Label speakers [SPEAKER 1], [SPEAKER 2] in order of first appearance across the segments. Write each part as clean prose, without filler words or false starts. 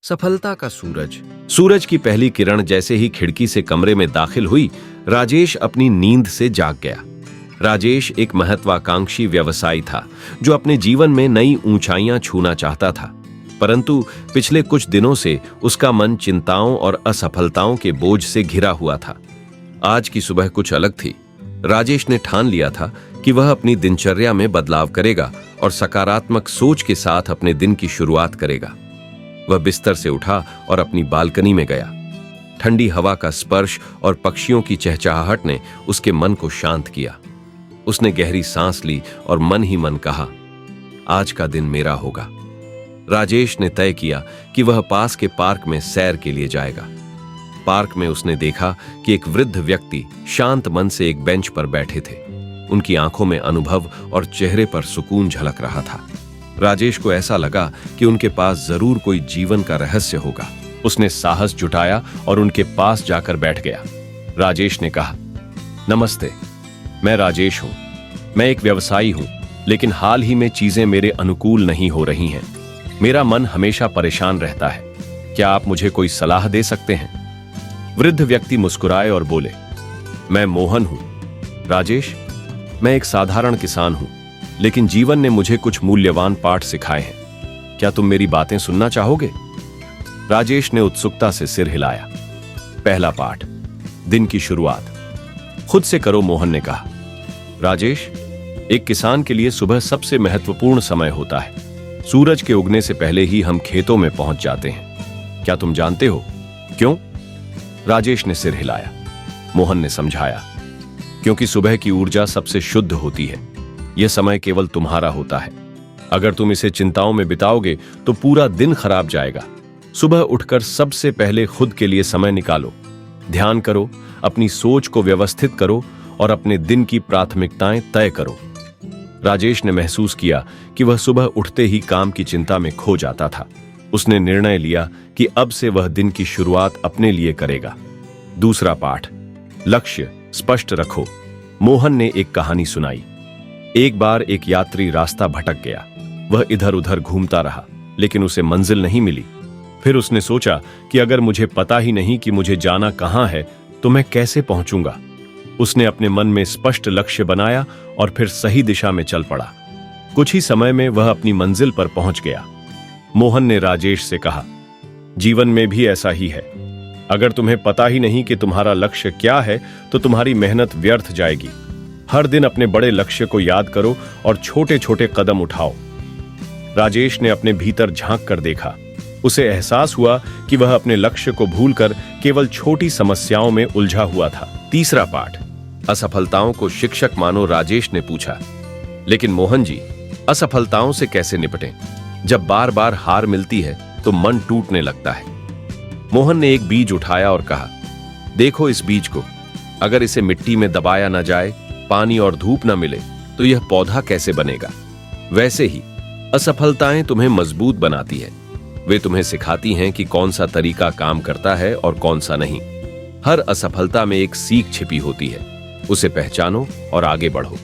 [SPEAKER 1] सफलता का सूरज। सूरज की पहली किरण जैसे ही खिड़की से कमरे में दाखिल हुई, राजेश अपनी नींद से जाग गया। राजेश एक महत्वाकांक्षी व्यवसायी था जो अपने जीवन में नई ऊंचाइयां छूना चाहता था, परंतु पिछले कुछ दिनों से उसका मन चिंताओं और असफलताओं के बोझ से घिरा हुआ था। आज की सुबह कुछ अलग थी। राजेश ने ठान लिया था कि वह अपनी दिनचर्या में बदलाव करेगा और सकारात्मक सोच के साथ अपने दिन की शुरुआत करेगा। वह बिस्तर से उठा और अपनी बालकनी में गया। ठंडी हवा का स्पर्श और पक्षियों की चहचहाहट ने उसके मन को शांत किया। उसने गहरी सांस ली और मन ही मन कहा, आज का दिन मेरा होगा। राजेश ने तय किया कि वह पास के पार्क में सैर के लिए जाएगा। पार्क में उसने देखा कि एक वृद्ध व्यक्ति शांत मन से एक बेंच पर बैठे थे। उनकी आंखों में अनुभव और चेहरे पर सुकून झलक रहा था। राजेश को ऐसा लगा कि उनके पास जरूर कोई जीवन का रहस्य होगा। उसने साहस जुटाया और उनके पास जाकर बैठ गया। राजेश ने कहा, नमस्ते, मैं राजेश हूं। मैं एक व्यवसायी हूं, लेकिन हाल ही में चीजें मेरे अनुकूल नहीं हो रही हैं। मेरा मन हमेशा परेशान रहता है। क्या आप मुझे कोई सलाह दे सकते हैं? वृद्ध व्यक्ति मुस्कुराए और बोले, मैं मोहन हूं। राजेश, मैं एक साधारण किसान हूं, लेकिन जीवन ने मुझे कुछ मूल्यवान पाठ सिखाए हैं। क्या तुम मेरी बातें सुनना चाहोगे? राजेश ने उत्सुकता से सिर हिलाया। पहला पाठ, दिन की शुरुआत खुद से करो, मोहन ने कहा। राजेश, एक किसान के लिए सुबह सबसे महत्वपूर्ण समय होता है। सूरज के उगने से पहले ही हम खेतों में पहुंच जाते हैं। क्या तुम जानते हो क्यों? राजेश ने सिर हिलाया। मोहन ने समझाया, क्योंकि सुबह की ऊर्जा सबसे शुद्ध होती है। यह समय केवल तुम्हारा होता है। अगर तुम इसे चिंताओं में बिताओगे तो पूरा दिन खराब जाएगा। सुबह उठकर सबसे पहले खुद के लिए समय निकालो। ध्यान करो, अपनी सोच को व्यवस्थित करो और अपने दिन की प्राथमिकताएं तय करो। राजेश ने महसूस किया कि वह सुबह उठते ही काम की चिंता में खो जाता था। उसने निर्णय लिया कि अब से वह दिन की शुरुआत अपने लिए करेगा। दूसरा पाठ, लक्ष्य स्पष्ट रखो। मोहन ने एक कहानी सुनाई। एक बार एक यात्री रास्ता भटक गया। वह इधर उधर घूमता रहा, लेकिन उसे मंजिल नहीं मिली। फिर उसने सोचा कि अगर मुझे पता ही नहीं कि मुझे जाना कहां है, तो मैं कैसे पहुंचूंगा। उसने अपने मन में स्पष्ट लक्ष्य बनाया और फिर सही दिशा में चल पड़ा। कुछ ही समय में वह अपनी मंजिल पर पहुंच गया। मोहन ने राजेश से कहा, जीवन में भी ऐसा ही है। अगर तुम्हें पता ही नहीं कि तुम्हारा लक्ष्य क्या है, तो तुम्हारी मेहनत व्यर्थ जाएगी। हर दिन अपने बड़े लक्ष्य को याद करो और छोटे छोटे कदम उठाओ। राजेश ने अपने भीतर झांक कर देखा। उसे एहसास हुआ कि वह अपने लक्ष्य को भूलकर केवल छोटी समस्याओं में उलझा हुआ था। तीसरा पाठ, असफलताओं को शिक्षक मानो। राजेश ने पूछा, लेकिन मोहन जी, असफलताओं से कैसे निपटें? जब बार बार हार मिलती है तो मन टूटने लगता है। मोहन ने एक बीज उठाया और कहा, देखो इस बीज को। अगर इसे मिट्टी में दबाया न जाए, पानी और धूप न मिले, तो यह पौधा कैसे बनेगा? वैसे ही असफलताएं तुम्हें मजबूत बनाती है। वे तुम्हें सिखाती हैं कि कौन सा तरीका काम करता है और कौन सा नहीं। हर असफलता में एक सीख छिपी होती है। उसे पहचानो और आगे बढ़ो।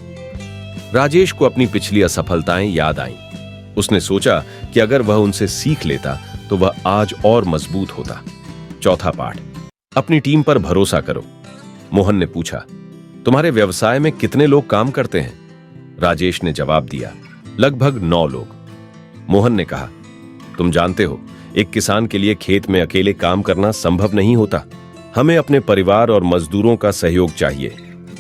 [SPEAKER 1] राजेश को अपनी पिछली असफलताएं याद आईं। उसने सोचा कि अगर वह उनसे सीख लेता तो वह आज और मजबूत होता। चौथा पाठ, अपनी टीम पर भरोसा करो। मोहन ने पूछा, तुम्हारे व्यवसाय में कितने लोग काम करते हैं? राजेश ने जवाब दिया, लगभग 9 लोग। मोहन ने कहा, तुम जानते हो, एक किसान के लिए खेत में अकेले काम करना संभव नहीं होता। हमें अपने परिवार और मजदूरों का सहयोग चाहिए।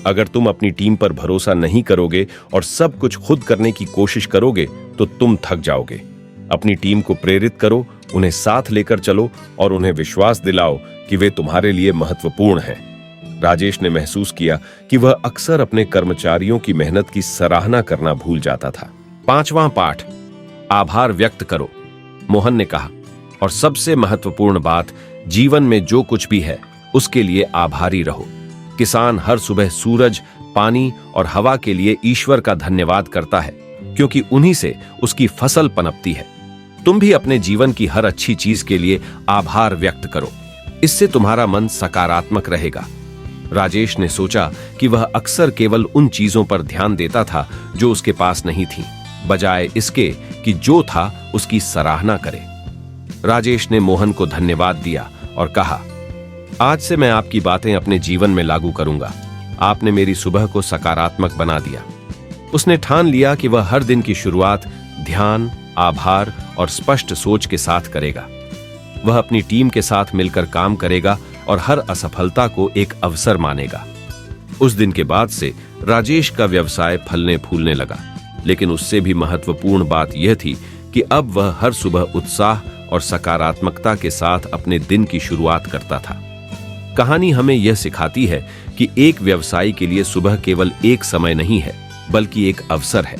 [SPEAKER 1] अगर तुम अपनी टीम पर भरोसा नहीं करोगे और सब कुछ खुद करने की कोशिश करोगे तो तुम थक जाओगे। अपनी टीम को प्रेरित करो, उन्हें साथ लेकर चलो और उन्हें विश्वास दिलाओ कि वे तुम्हारे लिए महत्वपूर्ण हैं। राजेश ने महसूस किया कि वह अक्सर अपने कर्मचारियों की मेहनत की सराहना करना भूल जाता था। पांचवां पाठ, आभार व्यक्त करो। मोहन ने कहा, और सबसे महत्वपूर्ण बात, जीवन में जो कुछ भी है उसके लिए आभारी रहो। किसान हर सुबह सूरज, पानी और हवा के लिए ईश्वर का धन्यवाद करता है, क्योंकि उन्हीं से उसकी फसल पनपती है। तुम भी अपने जीवन की हर अच्छी चीज के लिए आभार व्यक्त करो। इससे तुम्हारा मन सकारात्मक रहेगा। राजेश ने सोचा कि वह अक्सर केवल उन चीजों पर ध्यान देता था जो उसके पास नहीं थी, बजाय इसके कि जो था उसकी सराहना करे। राजेश ने मोहन को धन्यवाद दिया और कहा, आज से मैं आपकी बातें अपने जीवन में लागू करूंगा। आपने मेरी सुबह को सकारात्मक बना दिया। उसने ठान लिया कि वह हर दिन की शुरुआत ध्यान, आभार और स्पष्ट सोच के साथ करेगा। वह अपनी टीम के साथ मिलकर काम करेगा और हर असफलता को एक अवसर मानेगा। उस दिन के बाद से राजेश का व्यवसाय फलने फूलने लगा, लेकिन उससे भी महत्वपूर्ण बात यह थी कि अब वह हर सुबह उत्साह और सकारात्मकता के साथ अपने दिन की शुरुआत करता था। कहानी हमें यह सिखाती है कि एक व्यवसायी के लिए सुबह केवल एक समय नहीं है, बल्कि एक अवसर है।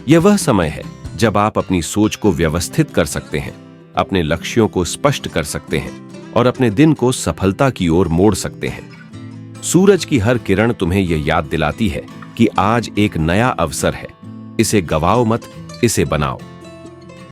[SPEAKER 1] यह वह समय है जब आप अपनी सोच को व्यवस्थित कर सकते हैं, अपने लक्ष्यों को स्पष्ट कर सकते हैं और अपने दिन को सफलता की ओर मोड़ सकते हैं। सूरज की हर किरण तुम्हें यह याद दिलाती है कि आज एक नया अवसर है। इसे गवाओ मत, इसे बनाओ।